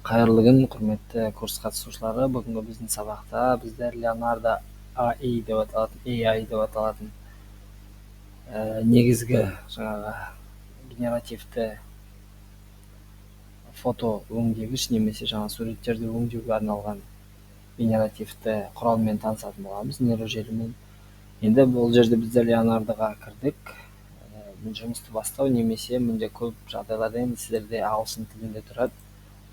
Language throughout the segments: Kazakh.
Кайырлы күн, құрметті курс қатысушылары. Бүгінгі біздің сабақта біздер Leonardo AI деп аталатын негізгі жаңағы генеративті фото өңдегіш немесе жаңа суреттерді өңдеуге арналған генеративті құралмен танысатын боламыз, нейрожелімен. Енді бұл жерде біздер Leonardoға кірдік. Жұмысты бастау немесе мінде көп жағдайларда енді сіздерде ағылшын тілінде тұрады.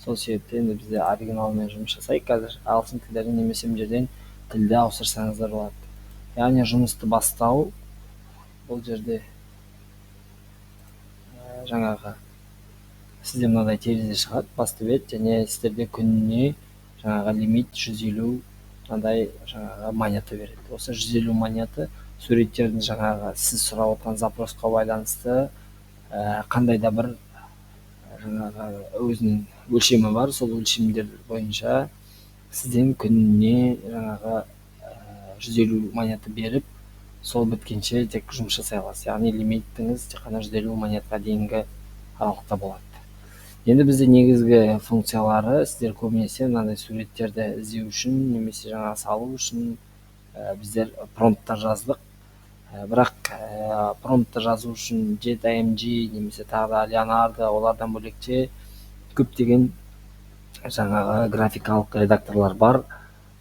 Сол себептен бізде оригиналмен жұмыс жасайық. Қазір ағылшын тілдерін немесе мына жерден тілді ауыстырсаңыздар болады. Яғни жұмысты бастау бұл жерде жаңағы сізде мынадай терезе шығады, басты бет, және сіздерде күніне жаңағы лимит 150 мынадай жаңағы монета береді. Осы 150 монета суреттердің жаңағы сіз сұрап отырған запросқа байланысты қандай да бір жаңағы өзінің өлшемі бар. Сол өлшемдер бойынша сізден күніне жаңағы 150 монета беріп, сол біткенше тек жұмыс жасай аласыз. Яғни лимиттіңіз тек қана 150 монетаға дейінгі аралықта болады. Енді бізде негізгі функциялары сіздер көбінесе мынандай суреттерді іздеу үшін немесе жаңа салу үшін біздер промпттар жаздық. Бірақ промптты жазу үшін JetIMG немесе тағы да Leonardo, олардан бөлекте көптеген жаңағы графикалық редакторлар бар,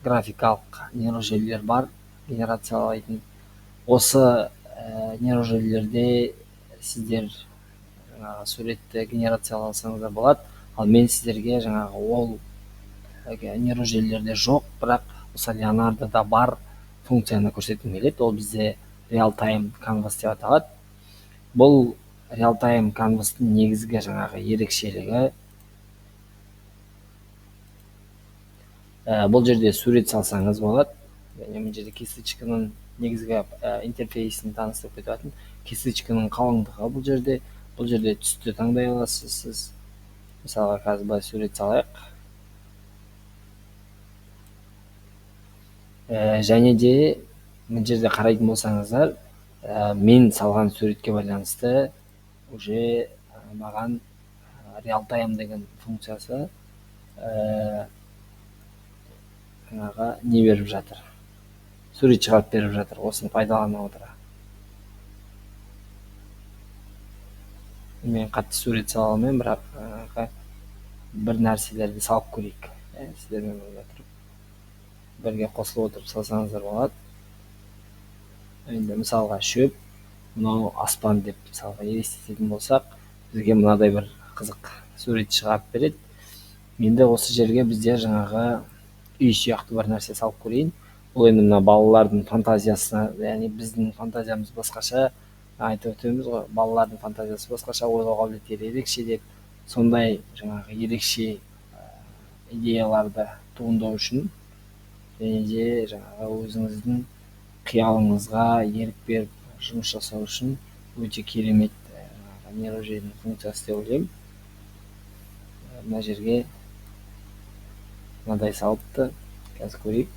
графикалық нейрожелілер бар генерациялайтын. Осы нейрожелілерде сіздер жаңағы суретті генерацияласаңыздар болады. Ал мен сіздерге жаңағы ол нейрожелілерде жоқ, бірақ осы Leonardoда бар функцияны көрсеткім келеді. Ол бізде real-time canvas деп аталады. Бұл real-time canvas-тың негізгі жаңағы ерекшелігі бұл жерде сурет салсаңыз болады. Мына жерде кисточканың негізгі интерфейсін таныстырып кететін. Кисточканың қалыңдығы бұл жерде түсті таңдай аласыз сіз. Мысалға қазір былай сурет салайық. Және де мына жерде қарайтын болсаңыздар, мен салған суретке байланысты уже маған real-time деген функциясы жаңағы не беріп жатыр, сурет шығарып беріп жатыр. Осыны пайдалана отыра мен қатты сурет сала алмаймын, бірақ бір нәрселерді салып көрейік. Сіздермен бірге тұрып бірге қосылып отырып салсаңыздар болады. Енді мысалға шөп, мынау аспан деп мысалға елестететін болсақ, бізге мынадай бір қызық сурет шығарып береді. Енді осы жерге біздер жаңағы үй сияқты бір нәрсе салып көрейін. Бұл енді мына балалардың фантазиясына, яғни біздің фантазиямыз басқаша, айтып өтеміз ғой, балалардың фантазиясы басқаша, ойлау қабілеттері ерекше деп, сондай жаңағы ерекше идеяларды туындау үшін және де жаңағы өзіңіздің қиялыңызға ерік беріп жұмыс жасау үшін өте керемет нейрожелінің функциясы деп ойлаймын. Мына жерге мынадай салыпты, қазір көрейік.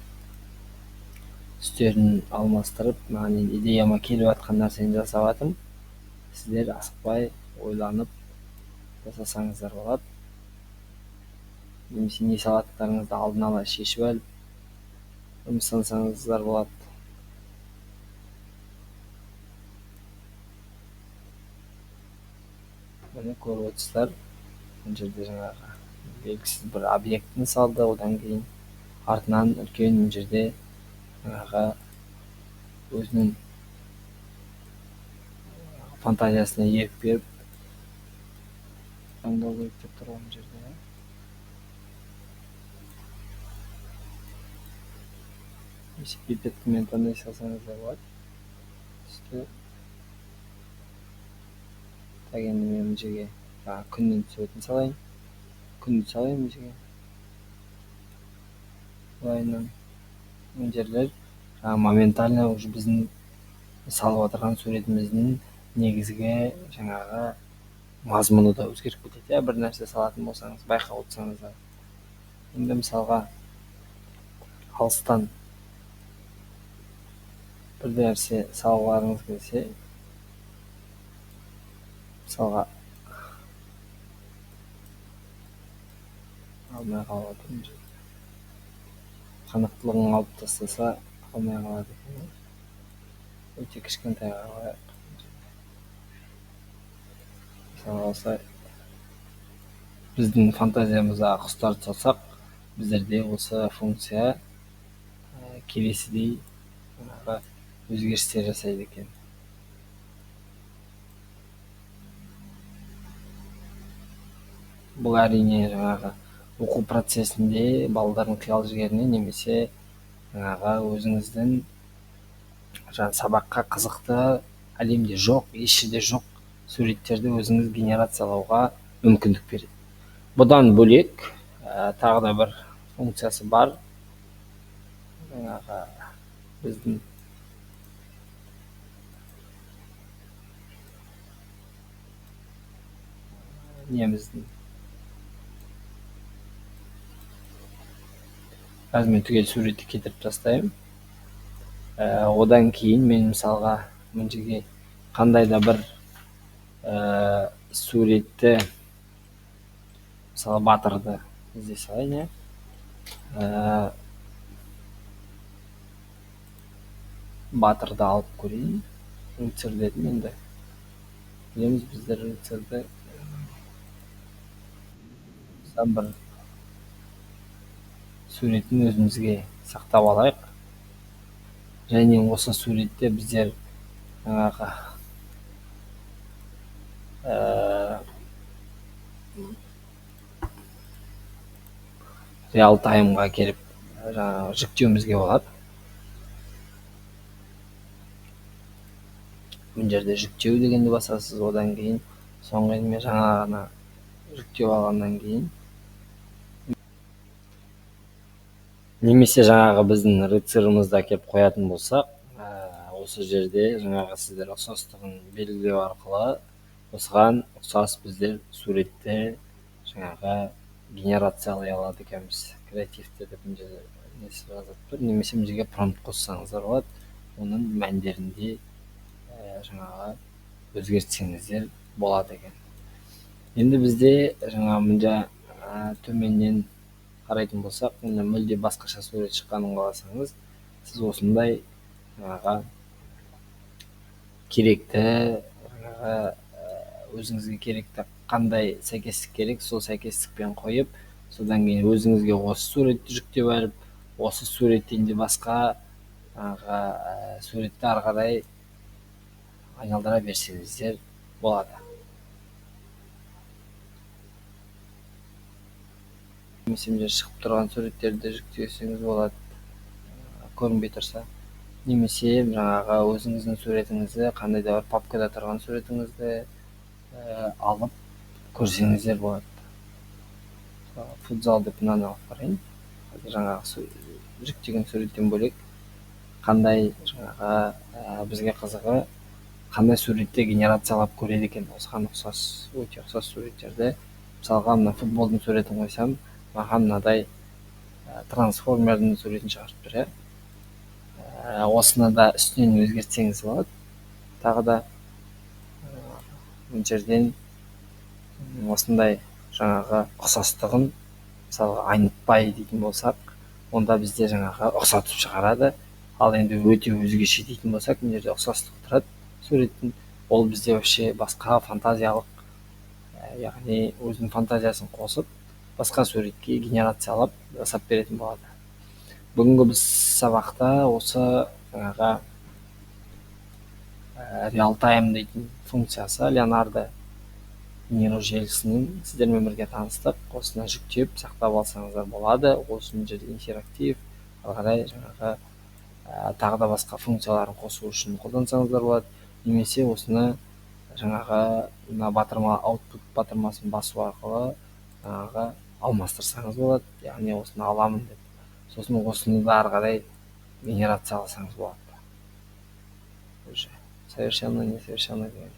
Түстерін алмастырып, маған идеяма келіп жатқан нәрсені жасап жатырмын. Сіздер асықпай ойланып жасасаңыздар болады. Немесе не салатындарыңызды алдын ала шешіп алып жұмыстансаңыздар болады. Міне көріп отырсыздар, мына жерде жаңағы белгісіз бір объектіні салды, одан кейін артынан үлкен мына жерде жаңағы өзінің фантазиясына ерік беріп таңдау керек деп тұр мына жерде. Немесе пипетмен таңдай салсаңыздар болады. Түсті. Так, енді мен мына жерге күннің суретін салайын. Күнді салайын мына жерге. Былайынан мына жерлер моментально уже біздің салып отырған суретіміздің негізгі жаңағы мазмұны да өзгеріп кетеді. Бір нәрсе салатын болсаңыз, байқап отырсаңыздар. Енді мысалға алыстан бір нәрсе салғыларыңыз келсе, мысалға алмай қалып жатыр мына жерде. Қанықтылығын алып тастаса алмай қалады екен. Өте кішкентайға қояйық. Мысалы осылай біздің фантазиямызға құстарды салсақ, біздерде осы функция келесідей өзгерістер жасайды екен. Бұл әрине оқу процесінде балдардың қиял жігеріне немесе өзіңіздің сабаққа қызықты, әлемде жоқ, еш жерде жоқ суреттерді өзіңіз генерациялауға мүмкіндік береді. Бұдан бөлек тағы да бір функциясы бар. Біздің неміздің қазір мен түгел суретті кетіріп тастаймын. Одан кейін мен мысалға мына жерге қандай да бір суретті, мысалы батырды іздей салайын. Батырды алып көрейін. Рыцарь дедім енді. Білеміз біздер рыцарды бір суретін өзімізге сақтап алайық. Және осы суретте біздер реал таймға келіп жүктеуімізге болады. Мына жерде жүктеу дегенді басасыз, одан кейін соңғы мен жаңа ғана жүктеп алғаннан кейін немесе біздің рыцарымызды әкеліп қоятын болсақ, осы жерде сіздер ұқсастығын белгілеу арқылы осыған ұқсас біздер суретті генерациялай алады екенбіз. Креативті деп мына жерде несі жазып тұр. Немесе мына жерге промпт қоссаңыздар болады. Оның мәндерінде өзгертсеңіздер болады екен. Енді бізде мына төменнен қарайтын болсақ, мүлде басқаша сурет шыққанын қаласаңыз, сіз осындай керекті, өзіңізге керекті қандай сәйкестік керек, сол сәйкестікпен қойып, содан кейін өзіңізге осы суретті жүктеп алып, осы суреттен де басқа суретті ары қарай айналдыра берсеңіздер болады. Немесе шығып тұрған суреттерді жүктесеңіз болады, көрінбей тұрса. Немесе өзіңіздің суретіңізді, қандай да бір папкада тұрған суретіңізді алып көрсеңіздер болады. Футзал деп мынаны алып қарайын. Жүктеген суреттен бөлек қандай бізге қызығы, қандай суретте генерациялап көреді екен. Осыған өте ұқсас суреттерді, мысалға мына футболдың суретін қойсам, маған мынадай трансформердің суретін шығарып тұр. Осыны да үстінен өзгертсеңіз болады. Тағы да мына жерден осындай ұқсастығын мысалға айнытпай дейтін болсақ, онда бізде ұқсатып шығарады. Ал енді өте өзгеше дейтін болсақ, мына жерде ұқсастық тұрады суреттің. Ол бізде вообще басқа фантазиялық, яғни өзінің фантазиясын қосып, басқа суретке генерациялап жасап беретін болады. Бүгінгі біз сабақта осы реал тайм дейтін функциясы, Леонардо нейро желісінің сіздермен бірге таныстық. Осыны жүктеп сақтап алсаңыздар болады. Осының жерде интерактив, ары қарай тағы да басқа функцияларын қосу үшін қолдансаңыздар болады. Немесе осыны мына output батырмасын басу арқылы алмастырсаңыз болады. Яғни осыны аламын деп, сосын осыны да ары қарай генерацияласаңыз болады. Совершенно несовершенно деген